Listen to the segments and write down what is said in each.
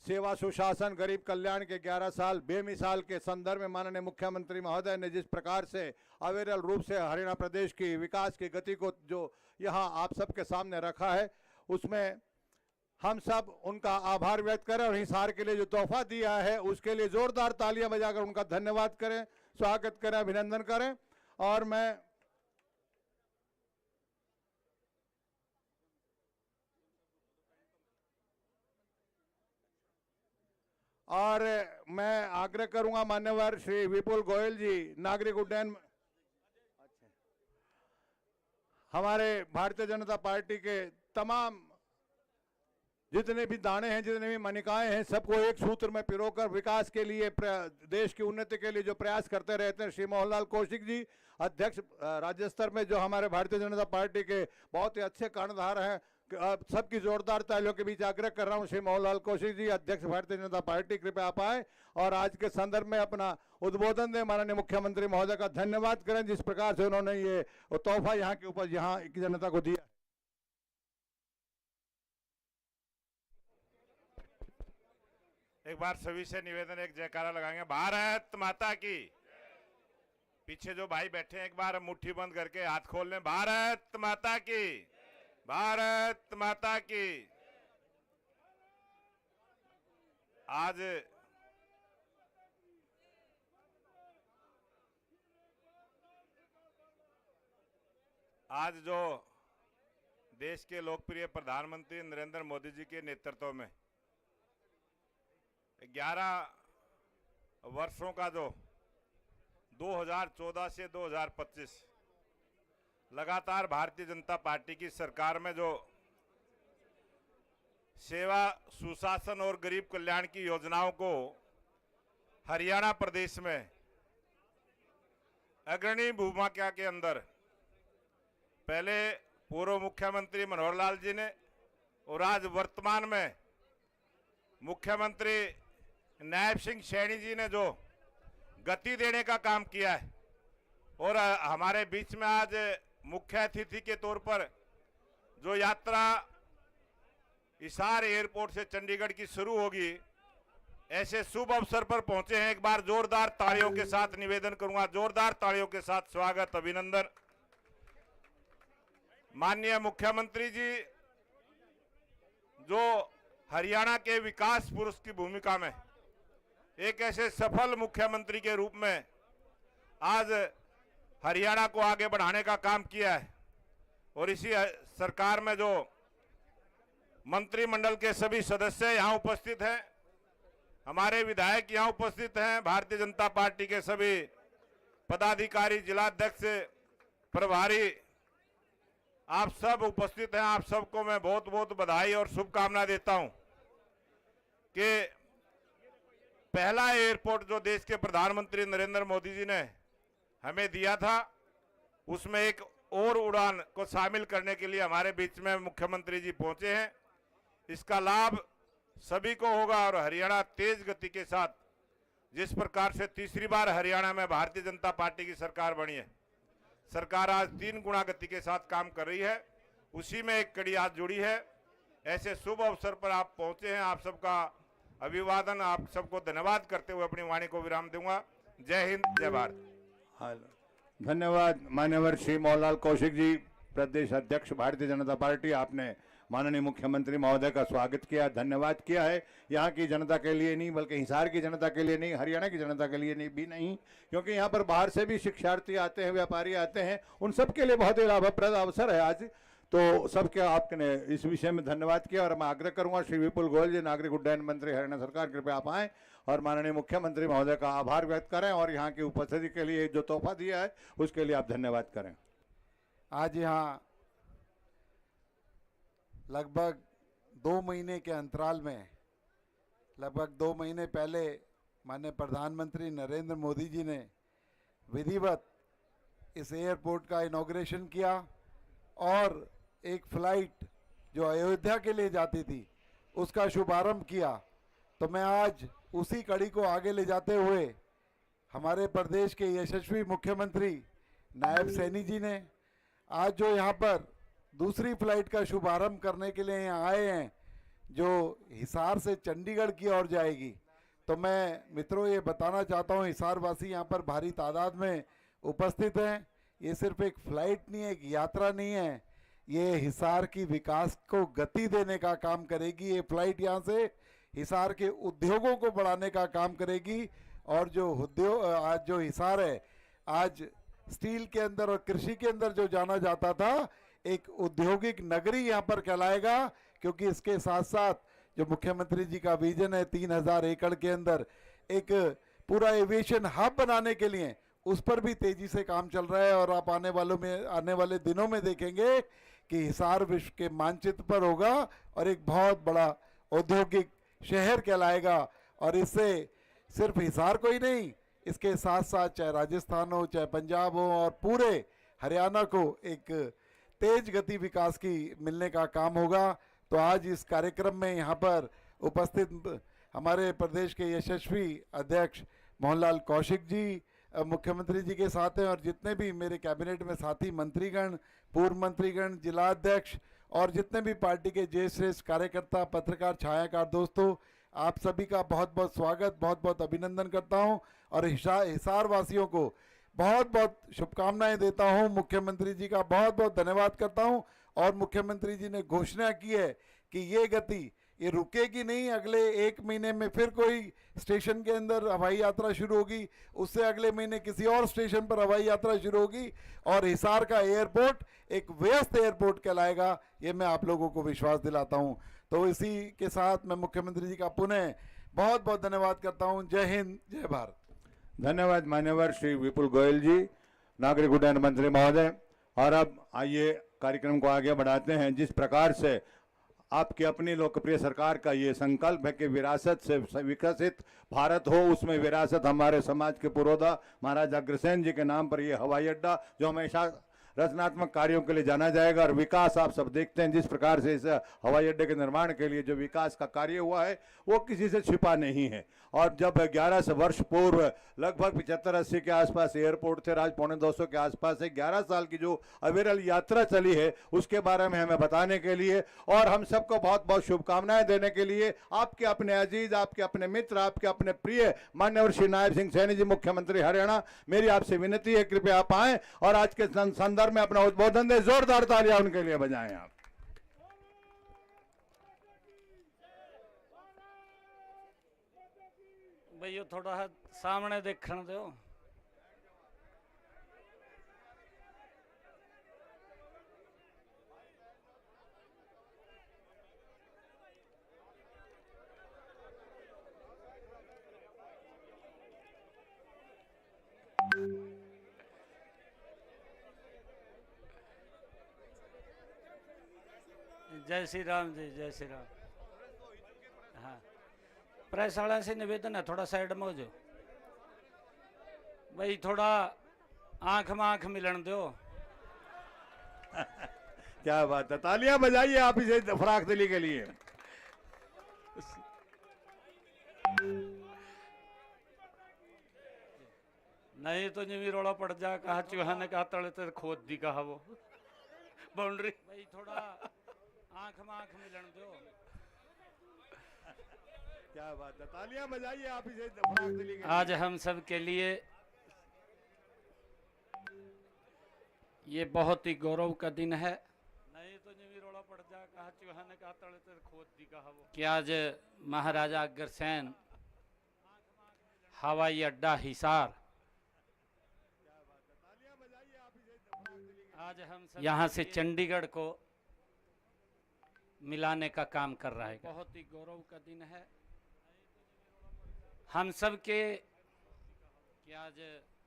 सेवा सुशासन गरीब कल्याण के 11 साल बेमिसाल के संदर्भ में माननीय मुख्यमंत्री महोदय ने जिस प्रकार से अविरल रूप से हरियाणा प्रदेश की विकास की गति को जो यहाँ आप सबके सामने रखा है, उसमें हम सब उनका आभार व्यक्त करें और हिसार के लिए जो तोहफा दिया है उसके लिए जोरदार तालियां बजाकर उनका धन्यवाद करें, स्वागत करें, अभिनंदन करें। और मैं आग्रह करूंगा मान्यवर श्री विपुल गोयल जी, नागरिक उड्डयन, हमारे भारतीय जनता पार्टी के तमाम जितने भी दाने हैं, जितने भी मनिकाएं हैं, सबको एक सूत्र में पिरोकर विकास के लिए, देश की उन्नति के लिए जो प्रयास करते रहते हैं, श्री मोहनलाल कौशिक जी अध्यक्ष राज्य स्तर में, जो हमारे भारतीय जनता पार्टी के बहुत ही अच्छे कर्णधार हैं, सबकी जोरदार तालियों के बीच आग्रह कर रहा हूं, श्री मोहनलाल कौशिक जी अध्यक्ष भारतीय जनता पार्टी, कृपया आप आए और आज के संदर्भ में अपना उद्बोधन दें। माननीय मुख्यमंत्री महोदय का धन्यवाद करें जिस प्रकार से उन्होंने ये तोहफा यहाँ के ऊपर यहाँ की जनता को दिया। एक बार सभी से निवेदन, एक जयकारा लगाएंगे, भारत माता की। पीछे जो भाई बैठे हैं एक बार मुट्ठी बंद करके हाथ खोल लें, भारत माता की, भारत माता की। आज जो देश के लोकप्रिय प्रधानमंत्री नरेंद्र मोदी जी के नेतृत्व में 11 वर्षों का जो 2014 से 2025 लगातार भारतीय जनता पार्टी की सरकार में जो सेवा सुशासन और गरीब कल्याण की योजनाओं को हरियाणा प्रदेश में अग्रणी भूमिका के अंदर पहले पूर्व मुख्यमंत्री मनोहर लाल जी ने और आज वर्तमान में मुख्यमंत्री नायब सिंह सैनी जी ने जो गति देने का काम किया है, और हमारे बीच में आज मुख्य अतिथि के तौर पर जो यात्रा हिसार एयरपोर्ट से चंडीगढ़ की शुरू होगी, ऐसे शुभ अवसर पर पहुंचे हैं। एक बार जोरदार तालियों के साथ निवेदन करूंगा, जोरदार तालियों के साथ स्वागत, अभिनंदन। माननीय मुख्यमंत्री जी जो हरियाणा के विकास पुरुष की भूमिका में एक ऐसे सफल मुख्यमंत्री के रूप में आज हरियाणा को आगे बढ़ाने का काम किया है, और इसी सरकार में जो मंत्रिमंडल के सभी सदस्य यहाँ उपस्थित हैं, हमारे विधायक यहाँ उपस्थित हैं, भारतीय जनता पार्टी के सभी पदाधिकारी, जिलाध्यक्ष, प्रभारी, आप सब उपस्थित हैं। आप सबको मैं बहुत बहुत बधाई और शुभकामना देता हूं कि पहला एयरपोर्ट जो देश के प्रधानमंत्री नरेंद्र मोदी जी ने हमें दिया था, उसमें एक और उड़ान को शामिल करने के लिए हमारे बीच में मुख्यमंत्री जी पहुंचे हैं। इसका लाभ सभी को होगा, और हरियाणा तेज गति के साथ जिस प्रकार से तीसरी बार हरियाणा में भारतीय जनता पार्टी की सरकार बनी है, सरकार आज 3 गुना गति के साथ काम कर रही है, उसी में एक कड़ी आज जुड़ी है। ऐसे शुभ अवसर पर आप पहुंचे हैं, आप सबका अभिवादन, आप सबको धन्यवाद करते हुए अपनी वाणी को विराम दूंगा। जय हिंद, जय भारत। धन्यवाद मान्यवर श्री मोहनलाल कौशिक जी, प्रदेश अध्यक्ष भारतीय जनता पार्टी। आपने माननीय मुख्यमंत्री महोदय का स्वागत किया, धन्यवाद किया है। यहाँ की जनता के लिए नहीं, बल्कि हिसार की जनता के लिए नहीं, हरियाणा की जनता के लिए भी नहीं, क्योंकि यहाँ पर बाहर से भी शिक्षार्थी आते हैं, व्यापारी आते हैं, उन सब के लिए बहुत ही लाभप्रद अवसर है आज। तो सबके आपने इस विषय में धन्यवाद किया, और मैं आग्रह करूंगा श्री विपुल गोयल जी, नागरिक उड्डयन मंत्री हरियाणा सरकार, कृपया आप आएँ और माननीय मुख्यमंत्री महोदय का आभार व्यक्त करें और यहाँ की उपस्थिति के लिए जो तोहफा दिया है उसके लिए आप धन्यवाद करें। आज यहाँ लगभग 2 महीने के अंतराल में, लगभग 2 महीने पहले माननीय प्रधानमंत्री नरेंद्र मोदी जी ने विधिवत इस एयरपोर्ट का इनॉग्रेशन किया, और एक फ्लाइट जो अयोध्या के लिए जाती थी उसका शुभारंभ किया। तो मैं आज उसी कड़ी को आगे ले जाते हुए हमारे प्रदेश के यशस्वी मुख्यमंत्री नायब सैनी जी ने आज जो यहाँ पर दूसरी फ्लाइट का शुभारंभ करने के लिए यहाँ आए हैं, जो हिसार से चंडीगढ़ की ओर जाएगी। तो मैं मित्रों ये बताना चाहता हूँ, हिसार वासी यहाँ पर भारी तादाद में उपस्थित हैं। ये सिर्फ एक फ्लाइट नहीं है, एक यात्रा नहीं है, ये हिसार की विकास को गति देने का काम करेगी। ये फ्लाइट यहाँ से हिसार के उद्योगों को बढ़ाने का काम करेगी। और जो उद्योग आज जो हिसार है, आज स्टील के अंदर और कृषि के अंदर जो जाना जाता था, एक औद्योगिक नगरी यहाँ पर कहलाएगा। क्योंकि इसके साथ साथ जो मुख्यमंत्री जी का विजन है 3000 एकड़ के अंदर एक पूरा एविएशन हब बनाने के लिए, उस पर भी तेजी से काम चल रहा है। और आप आने वाले दिनों में देखेंगे कि हिसार विश्व के मानचित्र पर होगा और एक बहुत बड़ा औद्योगिक शहर कहलाएगा। और इससे सिर्फ हिसार को ही नहीं, इसके साथ साथ चाहे राजस्थान हो, चाहे पंजाब हो और पूरे हरियाणा को एक तेज गति विकास की मिलने का काम होगा। तो आज इस कार्यक्रम में यहाँ पर उपस्थित हमारे प्रदेश के यशस्वी अध्यक्ष मोहनलाल कौशिक जी मुख्यमंत्री जी के साथ हैं, और जितने भी मेरे कैबिनेट में साथी मंत्रीगण, पूर्व मंत्रीगण, जिला अध्यक्ष और जितने भी पार्टी के ज्येष्ठ श्रेष्ठ कार्यकर्ता, पत्रकार, छायाकार दोस्तों, आप सभी का बहुत बहुत स्वागत, बहुत बहुत अभिनंदन करता हूं। और हिसार वासियों को बहुत बहुत शुभकामनाएं देता हूं। मुख्यमंत्री जी का बहुत बहुत धन्यवाद करता हूं। और मुख्यमंत्री जी ने घोषणा की है कि ये गति ये रुकेगी नहीं। अगले 1 महीने में फिर कोई स्टेशन के अंदर हवाई यात्रा शुरू होगी, उससे अगले महीने किसी और स्टेशन पर हवाई यात्रा शुरू होगी, और हिसार का एयरपोर्ट एक व्यस्त एयरपोर्ट कहलाएगा। ये मैं आप लोगों को विश्वास दिलाता हूं। तो इसी के साथ मैं मुख्यमंत्री जी का पुनः बहुत बहुत धन्यवाद करता हूं। जय हिंद, जय भारत। धन्यवाद मान्यवर श्री विपुल गोयल जी, नागरिक उड्डयन मंत्री महोदय। और अब आइए कार्यक्रम को आगे बढ़ाते हैं। जिस प्रकार से आपकी अपनी लोकप्रिय सरकार का ये संकल्प है कि विरासत से विकसित भारत हो, उसमें विरासत हमारे समाज के पुरोधा महाराज अग्रसेन जी के नाम पर ये हवाई अड्डा, जो हमेशा रचनात्मक कार्यों के लिए जाना जाएगा। और विकास आप सब देखते हैं, जिस प्रकार से इस हवाई अड्डे के निर्माण के लिए जो विकास का कार्य हुआ है वो किसी से छिपा नहीं है। और जब 11 वर्ष पूर्व लगभग 75-80 के आसपास एयरपोर्ट थे, आज 250 के आसपास है, 11 साल की जो अविरल यात्रा चली है उसके बारे में हमें बताने के लिए और हम सबको बहुत बहुत शुभकामनाएं देने के लिए आपके अपने अजीज, आपके अपने मित्र, आपके अपने प्रिय मान्यवर श्री नायब सिंह सैनी जी, मुख्यमंत्री हरियाणा, मेरी आपसे विनती है कृपया आप आएं और आज के संदर्भ में अपना उद्बोधन दें। जोरदार तालियां उनके लिए बजाएं आप। भैया थोड़ा सामने देखने दो। जय श्री राम जी, जय श्री राम। हाँ, प्रेस वाला से निवेदन है, थोड़ा साइड में हो जाओ भाई, थोड़ा आंख में आंख मिलन दो। क्या बात है, तालियां बजाइए आप इसे फराख दिली के लिए। नहीं तो जिमी रोड़ा पड़ जा, कहा चूहा ने कहा तले ते खोद दी, कहा वो बाउंड्री भाई, थोड़ा आंख में आंख मिलन दो। क्या बात है, तालियां बजाइए आप इसे फराख दिली के लिए। आज हम सब के लिए ये बहुत ही गौरव का दिन है। नहीं तो जिमी रोड़ा पड़ जा, कहा चूहा ने कहा तले ते खोद दी, कहा वो कि आज महाराजा अग्रसेन हवाई अड्डा हिसार, आज हम यहाँ से चंडीगढ़ को मिलाने का काम कर रहा है। बहुत ही गौरव का दिन है हम सब के कि आज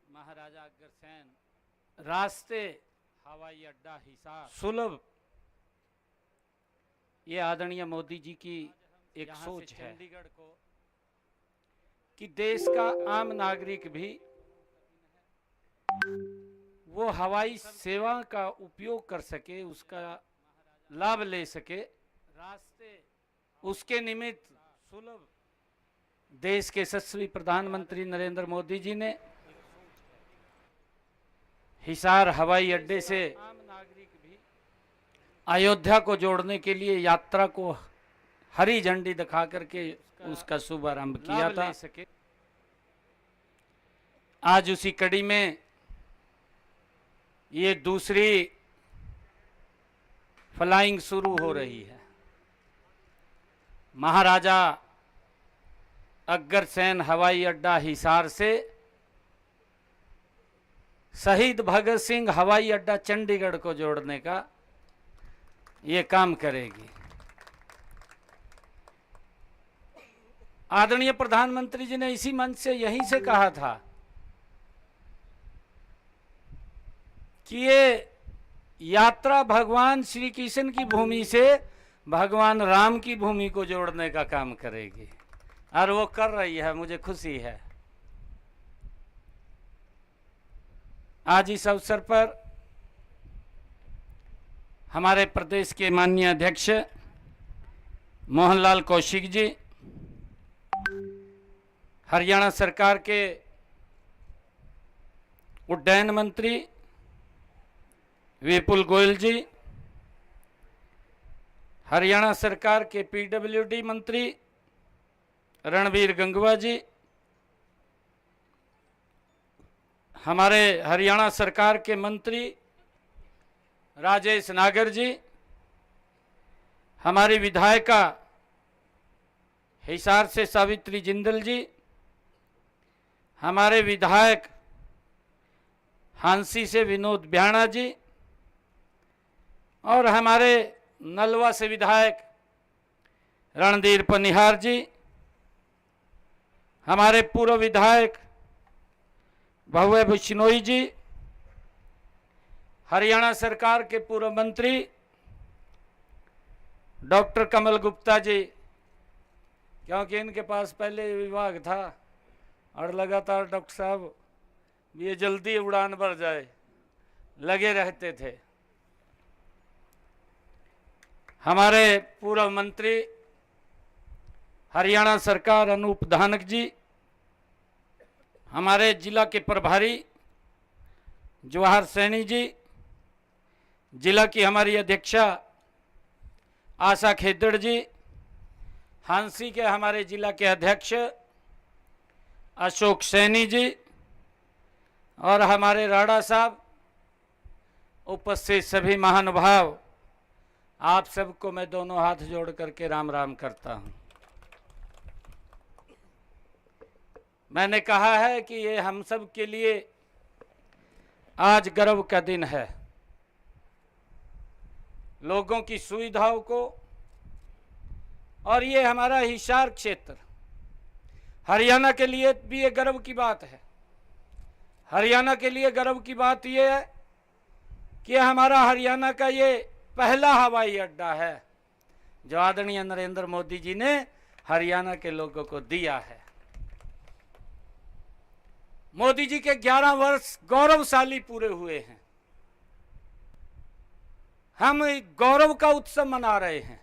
महाराजा अग्रसेन रास्ते हवाई अड्डा हिसार सुलभ, ये आदरणीय मोदी जी की एक सोच है चंडीगढ़ को कि देश का आम नागरिक भी वो हवाई सेवा का उपयोग कर सके, उसका लाभ ले सके। रास्ते उसके निमित्त सुलभ देश के यशस्वी प्रधानमंत्री नरेंद्र मोदी जी ने हिसार हवाई अड्डे से अयोध्या को जोड़ने के लिए यात्रा को हरी झंडी दिखा करके उसका शुभारंभ किया था। आज उसी कड़ी में ये दूसरी फ्लाइंग शुरू हो रही है। महाराजा अग्रसेन हवाई अड्डा हिसार से शहीद भगत सिंह हवाई अड्डा चंडीगढ़ को जोड़ने का ये काम करेगी। आदरणीय प्रधानमंत्री जी ने इसी मंच से यहीं से कहा था कि ये यात्रा भगवान श्री कृष्ण की भूमि से भगवान राम की भूमि को जोड़ने का काम करेगी, और वो कर रही है, मुझे खुशी है। आज इस अवसर पर हमारे प्रदेश के माननीय अध्यक्ष मोहनलाल कौशिक जी, हरियाणा सरकार के उड्डयन मंत्री विपुल गोयल जी, हरियाणा सरकार के पीडब्ल्यूडी मंत्री रणबीर गंगवा जी, हमारे हरियाणा सरकार के मंत्री राजेश नागर जी, हमारी विधायिका हिसार से सावित्री जिंदल जी, हमारे विधायक हांसी से विनोद ब्याणा जी, और हमारे नलवा से विधायक रणधीर पनिहार जी, हमारे पूर्व विधायक भव्य बिश्नोई जी, हरियाणा सरकार के पूर्व मंत्री डॉक्टर कमल गुप्ता जी, क्योंकि इनके पास पहले विभाग था और लगातार डॉक्टर साहब ये जल्दी उड़ान भर जाए लगे रहते थे। हमारे पूर्व मंत्री हरियाणा सरकार अनूप धानक जी, हमारे जिला के प्रभारी जवाहर सैनी जी, जिला की हमारी अध्यक्षा आशा खेदड़ जी, हांसी के हमारे जिला के अध्यक्ष अशोक सैनी जी, और हमारे राणा साहब, उपस्थित सभी महानुभाव, आप सबको मैं दोनों हाथ जोड़ करके राम राम करता हूं। मैंने कहा है कि ये हम सब के लिए आज गर्व का दिन है। लोगों की सुविधाओं को, और ये हमारा हिसार क्षेत्र हरियाणा के लिए भी ये गर्व की बात है। हरियाणा के लिए गर्व की बात ये है कि हमारा हरियाणा का ये पहला हवाई अड्डा है जो आदरणीय नरेंद्र मोदी जी ने हरियाणा के लोगों को दिया है। मोदी जी के 11 वर्ष गौरवशाली पूरे हुए हैं। हम गौरव का उत्सव मना रहे हैं।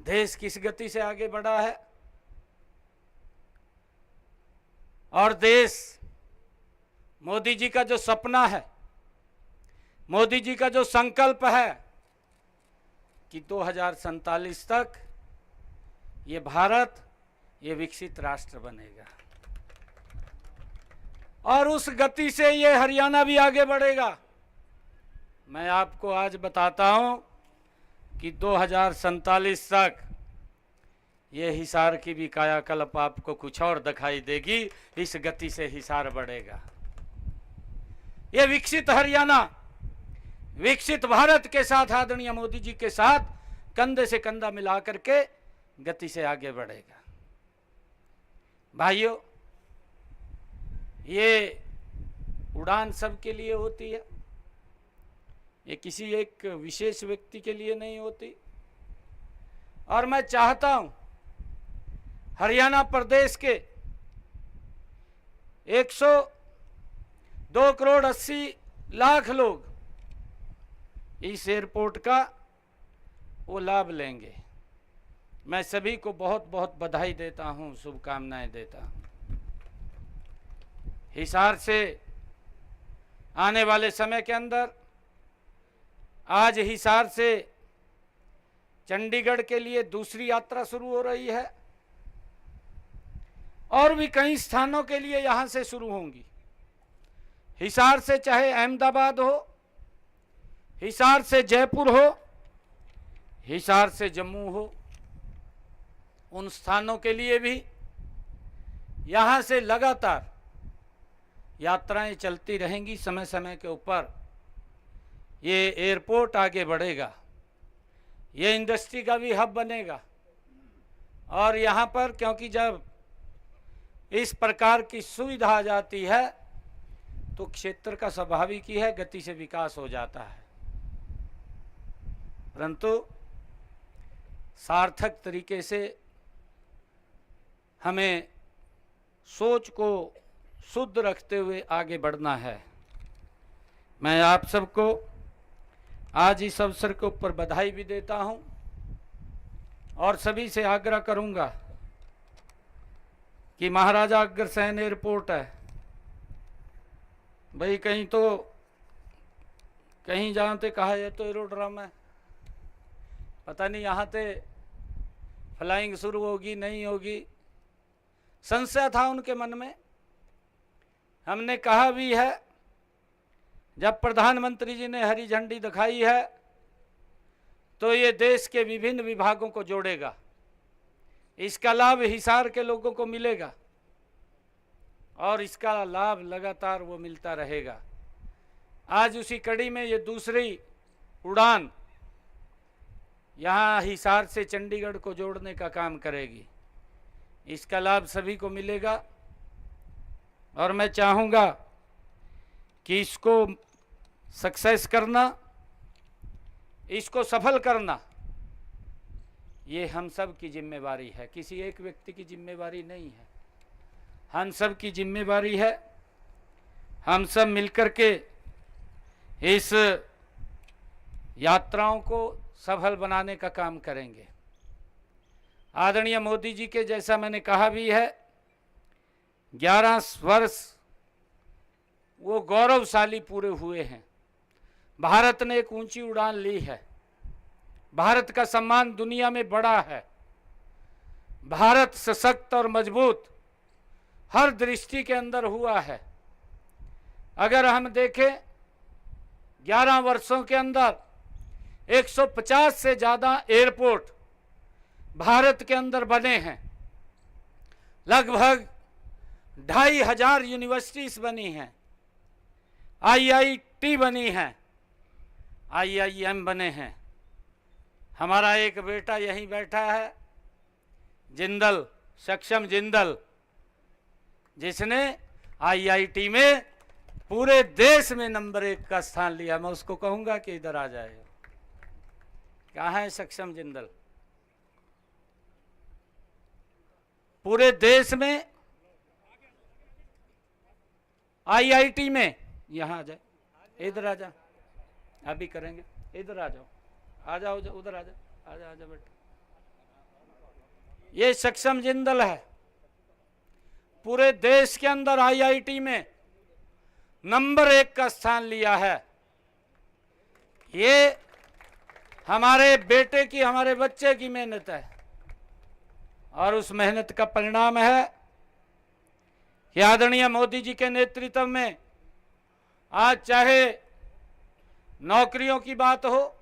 देश किस गति से आगे बढ़ा है, और देश मोदी जी का जो सपना है, मोदी जी का जो संकल्प है कि 2047 तक ये भारत ये विकसित राष्ट्र बनेगा, और उस गति से ये हरियाणा भी आगे बढ़ेगा। मैं आपको आज बताता हूं कि 2047 तक ये हिसार की भी कायाकल्प आपको कुछ और दिखाई देगी। इस गति से हिसार बढ़ेगा। ये विकसित हरियाणा विकसित भारत के साथ आदरणीय मोदी जी के साथ कंधे से कंधा मिला करके गति से आगे बढ़ेगा। भाइयों, ये उड़ान सबके लिए होती है, ये किसी एक विशेष व्यक्ति के लिए नहीं होती। और मैं चाहता हूं हरियाणा प्रदेश के 102 करोड़ 80 लाख लोग इस एयरपोर्ट का वो लाभ लेंगे। मैं सभी को बहुत बहुत बधाई देता हूं, शुभकामनाएं देता हूं। हिसार से आने वाले समय के अंदर आज हिसार से चंडीगढ़ के लिए दूसरी यात्रा शुरू हो रही है और भी कई स्थानों के लिए यहां से शुरू होंगी। हिसार से चाहे अहमदाबाद हो, हिसार से जयपुर हो, हिसार से जम्मू हो, उन स्थानों के लिए भी यहां से लगातार यात्राएं चलती रहेंगी। समय समय के ऊपर ये एयरपोर्ट आगे बढ़ेगा, ये इंडस्ट्री का भी हब बनेगा। और यहाँ पर क्योंकि जब इस प्रकार की सुविधा आ जाती है तो क्षेत्र का स्वाभाविक ही है गति से विकास हो जाता है, परंतु सार्थक तरीके से हमें सोच को शुद्ध रखते हुए आगे बढ़ना है। मैं आप सबको आज इस अवसर के ऊपर बधाई भी देता हूं और सभी से आग्रह करूंगा कि महाराजा अग्रसेन एयरपोर्ट है भाई, कहीं तो कहीं जानते कहा है तो एरोड्रम है, पता नहीं यहाँ से फ्लाइंग शुरू होगी नहीं होगी, संशय था उनके मन में। हमने कहा भी है, जब प्रधानमंत्री जी ने हरी झंडी दिखाई है तो ये देश के विभिन्न विभागों को जोड़ेगा, इसका लाभ हिसार के लोगों को मिलेगा और इसका लाभ लगातार वो मिलता रहेगा। आज उसी कड़ी में ये दूसरी उड़ान यहाँ हिसार से चंडीगढ़ को जोड़ने का काम करेगी, इसका लाभ सभी को मिलेगा और मैं चाहूँगा कि इसको सक्सेस करना, इसको सफल करना, ये हम सब की जिम्मेवारी है, किसी एक व्यक्ति की जिम्मेवारी नहीं है, हम सब की जिम्मेवारी है। हम सब मिलकर के इस यात्राओं को सफल बनाने का काम करेंगे। आदरणीय मोदी जी के, जैसा मैंने कहा भी है, 11 वर्ष वो गौरवशाली पूरे हुए हैं। भारत ने एक ऊंची उड़ान ली है, भारत का सम्मान दुनिया में बड़ा है, भारत सशक्त और मजबूत हर दृष्टि के अंदर हुआ है। अगर हम देखें 11 वर्षों के अंदर 150 से ज़्यादा एयरपोर्ट भारत के अंदर बने हैं, लगभग 2500 यूनिवर्सिटीज बनी हैं, IIT बनी हैं, IIM बने हैं। हमारा एक बेटा यहीं बैठा है, जिंदल, सक्षम जिंदल, जिसने IIT में पूरे देश में नंबर 1 का स्थान लिया। मैं उसको कहूंगा कि इधर आ जाए। कहाँ है सक्षम जिंदल? पूरे देश में IIT में, यहाँ आ जाए, इधर आ जा, अभी करेंगे, इधर आ जाओ, आ जाओ, उधर आ जाओ, आ जा बेटा। ये सक्षम जिंदल है, पूरे देश के अंदर IIT में नंबर 1 का स्थान लिया है। ये हमारे बेटे की, हमारे बच्चे की मेहनत है और उस मेहनत का परिणाम है कि आदरणीय मोदी जी के नेतृत्व में आज चाहे नौकरियों की बात हो,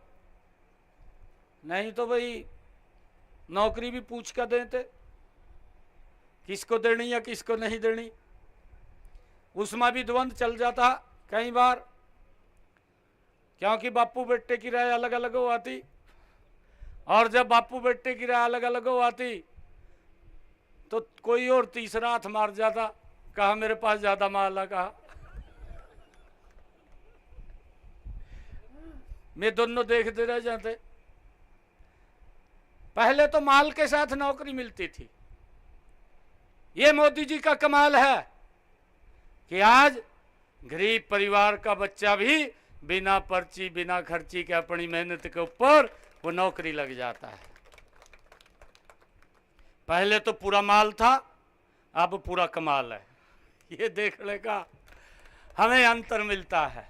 नहीं तो भाई नौकरी भी पूछ कर देते किसको देनी या किसको नहीं देनी, उसमें भी द्वंद चल जाता कई बार, क्योंकि बापू बेटे की राय अलग अलग हो आती और जब बापू बेटे की राय अलग अलग हो आती तो कोई और तीसरा हाथ मार जाता, कहा मेरे पास ज्यादा माल है, कहा मैं दोनों देखते रह जाते। पहले तो माल के साथ नौकरी मिलती थी। ये मोदी जी का कमाल है कि आज गरीब परिवार का बच्चा भी बिना पर्ची, बिना खर्ची के अपनी मेहनत के ऊपर वो नौकरी लग जाता है। पहले तो पूरा माल था, अब पूरा कमाल है। ये देखने का हमें अंतर मिलता है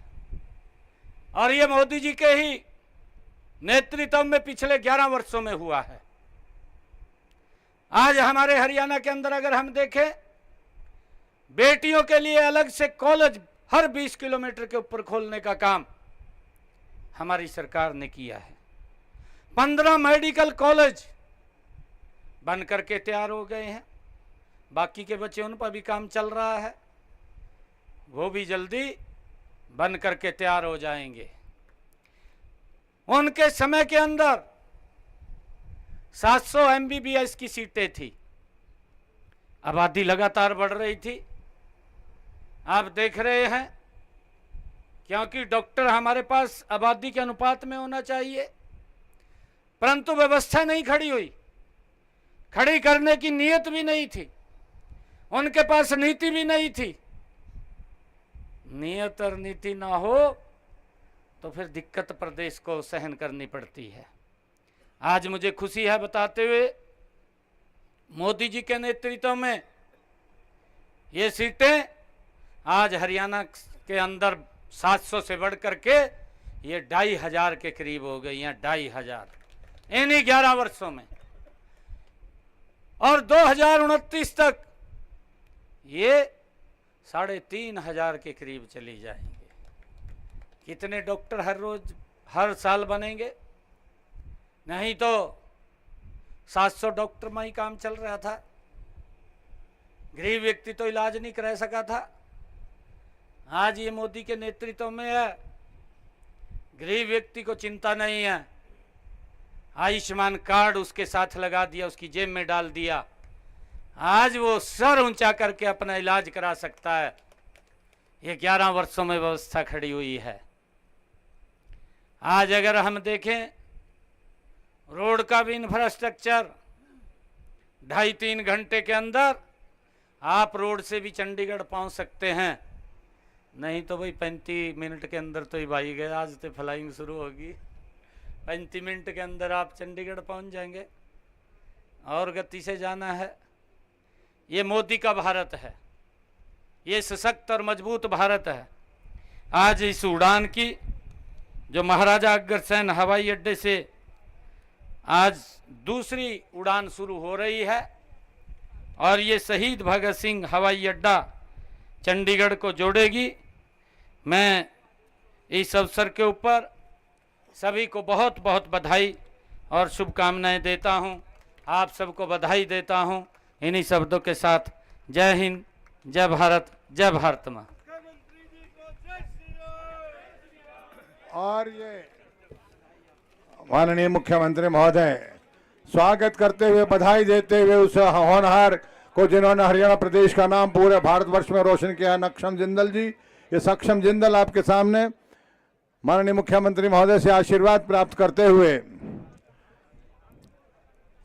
और ये मोदी जी के ही नेतृत्व में पिछले 11 वर्षों में हुआ है। आज हमारे हरियाणा के अंदर अगर हम देखें, बेटियों के लिए अलग से कॉलेज हर 20 किलोमीटर के ऊपर खोलने का काम हमारी सरकार ने किया है। 15 मेडिकल कॉलेज बन करके तैयार हो गए हैं, बाकी के बच्चे उन पर भी काम चल रहा है, वो भी जल्दी बन करके तैयार हो जाएंगे। उनके समय के अंदर 700 MBBS की सीटें थी, आबादी लगातार बढ़ रही थी। आप देख रहे हैं, क्योंकि डॉक्टर हमारे पास आबादी के अनुपात में होना चाहिए, परंतु व्यवस्था नहीं खड़ी हुई, खड़ी करने की नीयत भी नहीं थी, उनके पास नीति भी नहीं थी। नीयत और नीति ना हो तो फिर दिक्कत प्रदेश को सहन करनी पड़ती है। आज मुझे खुशी है बताते हुए, मोदी जी के नेतृत्व में ये सीटें आज हरियाणा के अंदर 700 से बढ़ करके ये 2500 के करीब हो गई हैं, 2500 इन्हीं 11 वर्षों में। और 2029 तक ये 3500 के करीब चली जाएंगे। कितने डॉक्टर हर साल बनेंगे? नहीं तो 700 डॉक्टर में ही काम चल रहा था, गरीब व्यक्ति तो इलाज नहीं करा सका था। आज ये मोदी के नेतृत्व में है, गरीब व्यक्ति को चिंता नहीं है, आयुष्मान कार्ड उसके साथ लगा दिया, उसकी जेब में डाल दिया, आज वो सर ऊंचा करके अपना इलाज करा सकता है। ये 11 वर्षों में व्यवस्था खड़ी हुई है। आज अगर हम देखें, रोड का भी इंफ्रास्ट्रक्चर 2.5-3 घंटे के अंदर आप रोड से भी चंडीगढ़ पहुंच सकते हैं, नहीं तो भाई 35 मिनट के अंदर तो ही भाई गए, आज तो फ्लाइंग शुरू होगी, 35 मिनट के अंदर आप चंडीगढ़ पहुंच जाएंगे। और गति से जाना है। ये मोदी का भारत है, ये सशक्त और मजबूत भारत है। आज इस उड़ान की जो महाराजा अग्रसेन हवाई अड्डे से आज दूसरी उड़ान शुरू हो रही है, और ये शहीद भगत सिंह हवाई अड्डा चंडीगढ़ को जोड़ेगी। मैं इस अवसर के ऊपर सभी को बहुत बहुत बधाई और शुभकामनाएं देता हूं। आप सबको बधाई देता हूं। इन्हीं शब्दों के साथ जय हिंद, जय भारत, जय भारत माँ। और ये माननीय मुख्यमंत्री महोदय स्वागत करते हुए, बधाई देते हुए उस होनहार को जिन्होंने हरियाणा प्रदेश का नाम पूरे भारतवर्ष में रोशन किया, नक्षम जिंदल जी। ये सक्षम जिंदल आपके सामने माननीय मुख्यमंत्री महोदय से आशीर्वाद प्राप्त करते हुए,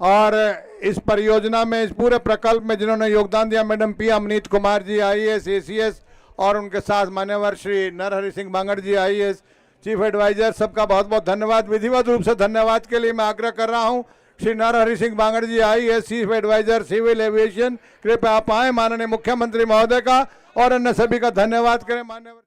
और इस परियोजना में, इस पूरे प्रकल्प में जिन्होंने योगदान दिया, madam P Amneet Kumar ji IAS ACS, और उनके साथ मान्यवर Shri Narhari Singh Bangar ji IAS chief adviser, सबका बहुत बहुत धन्यवाद। विधिवत रूप से धन्यवाद के लिए मैं आग्रह कर रहा हूं, Shri Narhari Singh Bangar ji IAS chief adviser civil aviation, कृपया आप आए, माननीय मुख्यमंत्री महोदय का और अन्य सभी का धन्यवाद करें। मान्यवर